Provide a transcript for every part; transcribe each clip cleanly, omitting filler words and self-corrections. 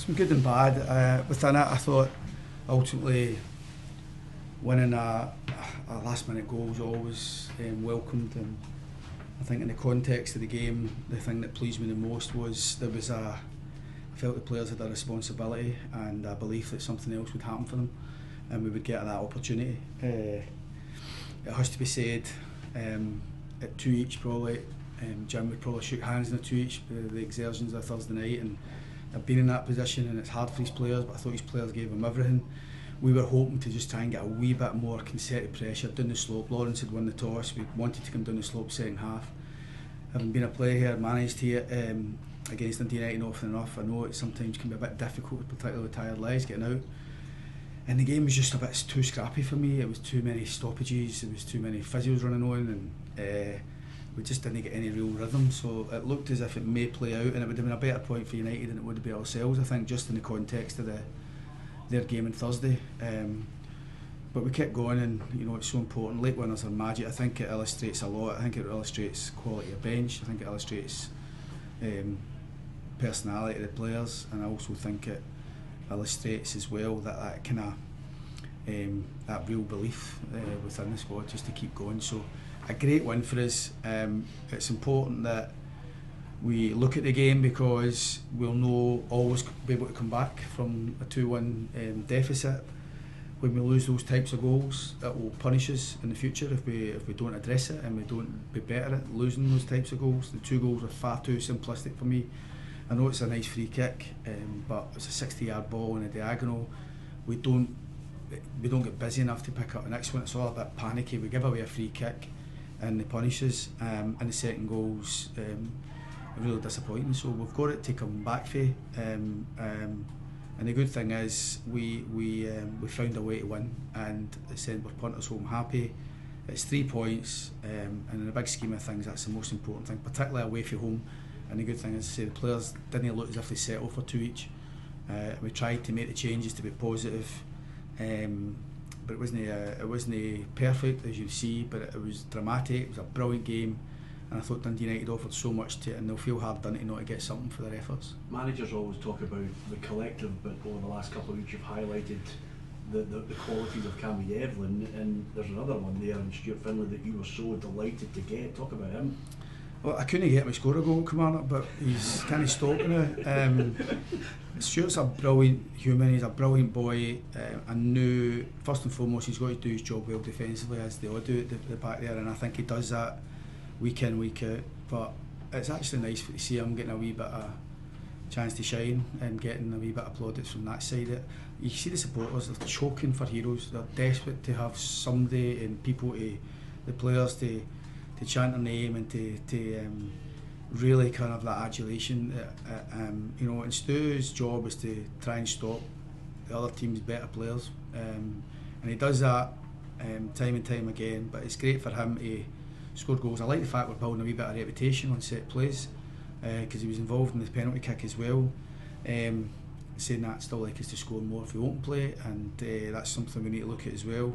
been good and bad. Within it, I thought ultimately winning a last minute goal was always welcomed, and I think in the context of the game, the thing that pleased me the most was I felt the players had a responsibility and a belief that something else would happen for them and we would get that opportunity. It has to be said, at 2 each probably, Jim would probably shook hands in the 2 each, the exertions of Thursday night, and I've been in that position and it's hard for his players, but I thought his players gave him everything. We were hoping to just try and get a wee bit more concerted pressure down the slope. Lawrence had won the toss, we wanted to come down the slope second half. Having been a player here, managed here against Dundee United often enough, I know it sometimes can be a bit difficult, particularly with tired legs, getting out. And the game was just a bit too scrappy for me. It was too many stoppages, there was too many physios running on, and we just didn't get any real rhythm. So it looked as if it may play out, and it would have been a better point for United than it would be ourselves, I think, just in the context of their game on Thursday. But we kept going, and it's so important. Late winners are magic. I think it illustrates a lot. I think it illustrates quality of bench. I think it illustrates personality of the players, and I also think it illustrates as well that kind of that real belief within the squad just to keep going. So a great win for us. It's important that we look at the game because we'll know always be able to come back from a 2-1 deficit. When we lose those types of goals, it will punish us in the future if we don't address it and we don't be better at losing those types of goals. The 2 goals are far too simplistic for me. I know it's a nice free kick, but it's a 60-yard ball in a diagonal. We don't get busy enough to pick up the next one. It's all a bit panicky. We give away a free kick and they punish us, and the second goal's really disappointing. So we've got it to come back for. And the good thing is we found a way to win, and it sent our punters home happy. It's 3 points, and in the big scheme of things, that's the most important thing, particularly away from home. And the good thing is, the players didn't look as if they settled for 2 each. We tried to make the changes to be positive, but it wasn't perfect, as you see. But it was dramatic. It was a brilliant game. And I thought Dundee United offered so much to it, and they'll feel hard done to not to get something for their efforts. Managers always talk about the collective, but over the last couple of weeks you've highlighted the qualities of Cammy Devlin, and there's another one there in Stuart Findlay that you were so delighted to get. Talk about him. Well, I couldn't get him to score a goal, Kilmarnock, but he's kind of stopping it. Stuart's a brilliant human, he's a brilliant boy. I knew, first and foremost, he's got to do his job well defensively, as they all do at the back there, and I think he does that week in, week out. But it's actually nice to see him getting a wee bit of chance to shine and getting a wee bit of plaudits from that side. You see the supporters, they're choking for heroes. They're desperate to have somebody and people the players to chant their name and to really kind of that adulation. And Stu's job is to try and stop the other team's better players, and he does that time and time again. But it's great for him to score goals. I like the fact we're building a wee bit of reputation on set plays, because he was involved in the penalty kick as well. Saying that, still like us to score more if we won't play, and that's something we need to look at as well.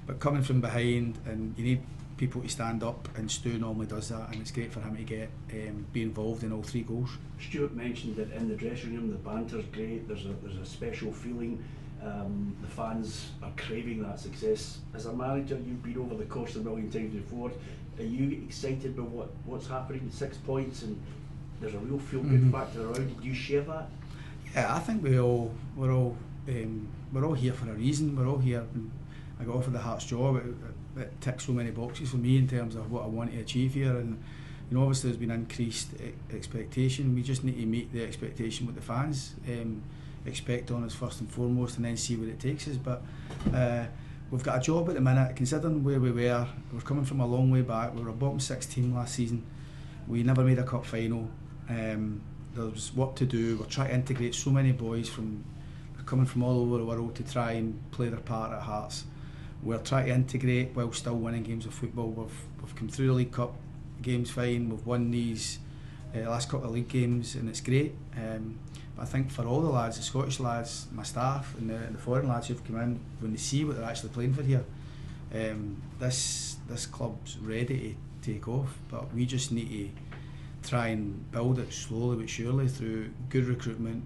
But coming from behind, and you need people to stand up, and Stu normally does that, and it's great for him to get be involved in all 3 goals. Stuart mentioned that in the dressing room the banter's great, there's a special feeling. The fans are craving that success. As a manager, you've been over the course a million times before. Are you excited by what's happening? 6 points, and there's a real feel-good factor around. Do you share that? Yeah, I think we're all here for a reason. We're all here. I got offered the Hearts job. It ticks so many boxes for me in terms of what I want to achieve here, and obviously there's been increased expectation. We just need to meet the expectation what the fans expect on us first and foremost, and then see where it takes us. But we've got a job at the minute, considering where we were. We're coming from a long way back. We were a bottom 6 team last season. We never made a cup final. There's work to do. We're trying to integrate so many boys coming from all over the world to try and play their part at Hearts. We're trying to integrate while still winning games of football. We've come through the League Cup games fine. We've won these last couple of league games, and it's great. But I think for all the lads, the Scottish lads, my staff, and the foreign lads who've come in, when they see what they're actually playing for here, this club's ready to take off. But we just need to try and build it slowly but surely through good recruitment,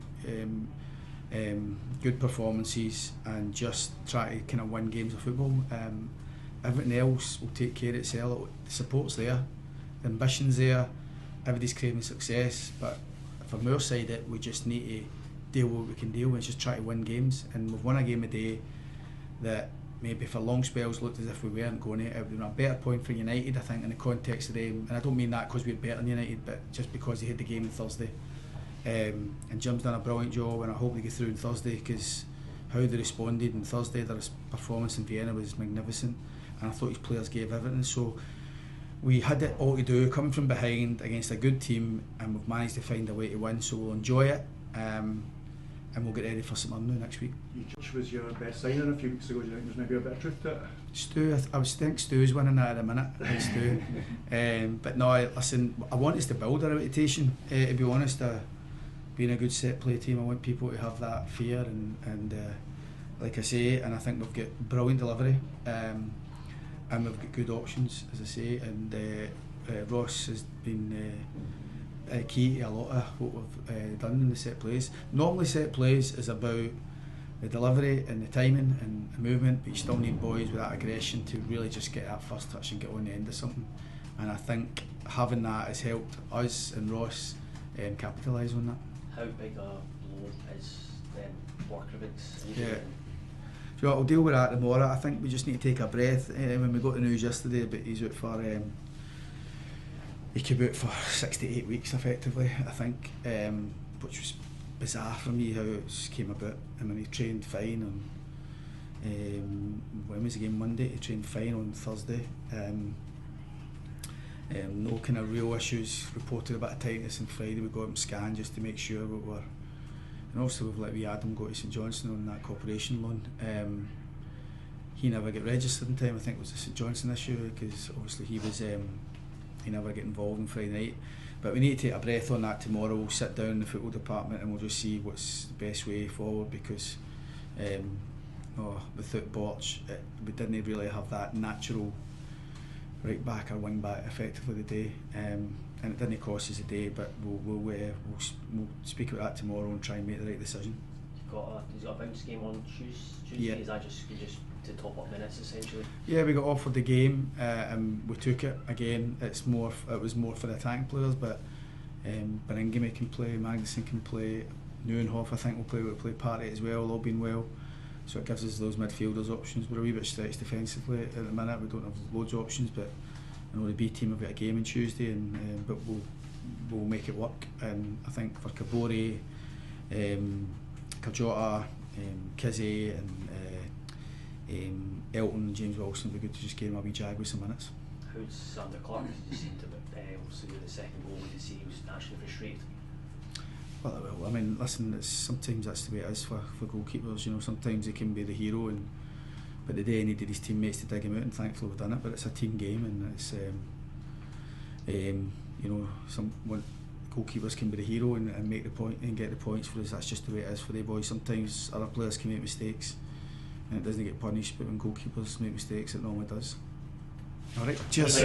good performances, and just try to kind of win games of football. Everything else will take care of itself. The support's there, the ambition's there, everybody's craving success, but from our side we just need to deal with what we can deal with, and just try to win games. And we've won a game a day that maybe for long spells looked as if we weren't going to. It would have been a better point for United, I think, in the context of them. And I don't mean that because we're better than United, but just because they had the game on Thursday. And Jim's done a brilliant job, and I hope they get through on Thursday, because how they responded on Thursday, their performance in Vienna was magnificent, and I thought his players gave everything. So we had it all to do, coming from behind against a good team, and we've managed to find a way to win. So we'll enjoy it. And we'll get ready for St Mirren next week. Which was your best signing a few weeks ago? Do you think there's maybe a bit of truth to it? Stu, I think Stu's winning that at the minute. Stu. But no, listen, I want us to build our reputation. To be honest, being a good set play team, I want people to have that fear, and like I say, and I think we've got brilliant delivery, and we've got good options, as I say, and Ross has been key to a lot of what we've done in the set plays. Normally set plays is about the delivery and the timing and the movement, but you still need boys with that aggression to really just get that first touch and get on the end of something. And I think having that has helped us and Ross capitalise on that. How big a blow is work events? Yeah. So I'll deal with that tomorrow. I think we just need to take a breath. When we got the news yesterday, but he's out for he came out for 6 to 8 weeks effectively, I think, which was bizarre for me how it just came about. I mean, he trained fine on when was the game? Monday. He trained fine on Thursday. No kind of real issues. Reported a bit of tightness on Friday. We got him scanned just to make sure we were. And also we've let Adam go to St Johnstone on that corporation loan. He never got registered in time. I think it was a St Johnstone issue, because obviously he was. He never get involved on Friday night, but we need to take a breath on that tomorrow. We'll sit down in the football department and we'll just see what's the best way forward, because without Borch we didn't really have that natural right back or wing back effectively today, and it didn't cost us a day, but we'll speak about that tomorrow and try and make the right decision. You've got a bounce game on Tuesday. Yeah. Is that just to top up minutes essentially? Yeah, we got offered the game and we took it. Again, it was more for the attacking players, but Beringame can play, Magnuson can play, Neuenhoff I think will play. We'll play Party as well, all been well. So it gives us those midfielders options. We're a wee bit stretched defensively at the minute. We don't have loads of options, but I know the B team have got a game on Tuesday, and but we'll make it work. And I think for Kabore, Kajota, Kizzy and Elton and James Wilson, it'd be good to just give him a wee jag with some minutes. How's Sander Clark? You seem to obviously with the second goal, you see he was actually frustrated. Well, I mean, listen, sometimes that's the way it is for goalkeepers. You know, sometimes he can be the hero, but the day he needed his teammates to dig him out, and thankfully we've done it. But it's a team game, and it's you know, goalkeepers can be the hero and make the point and get the points for us. That's just the way it is for the boys. Sometimes other players can make mistakes and it doesn't get punished, but when goalkeepers make mistakes, it normally does. All right, cheers.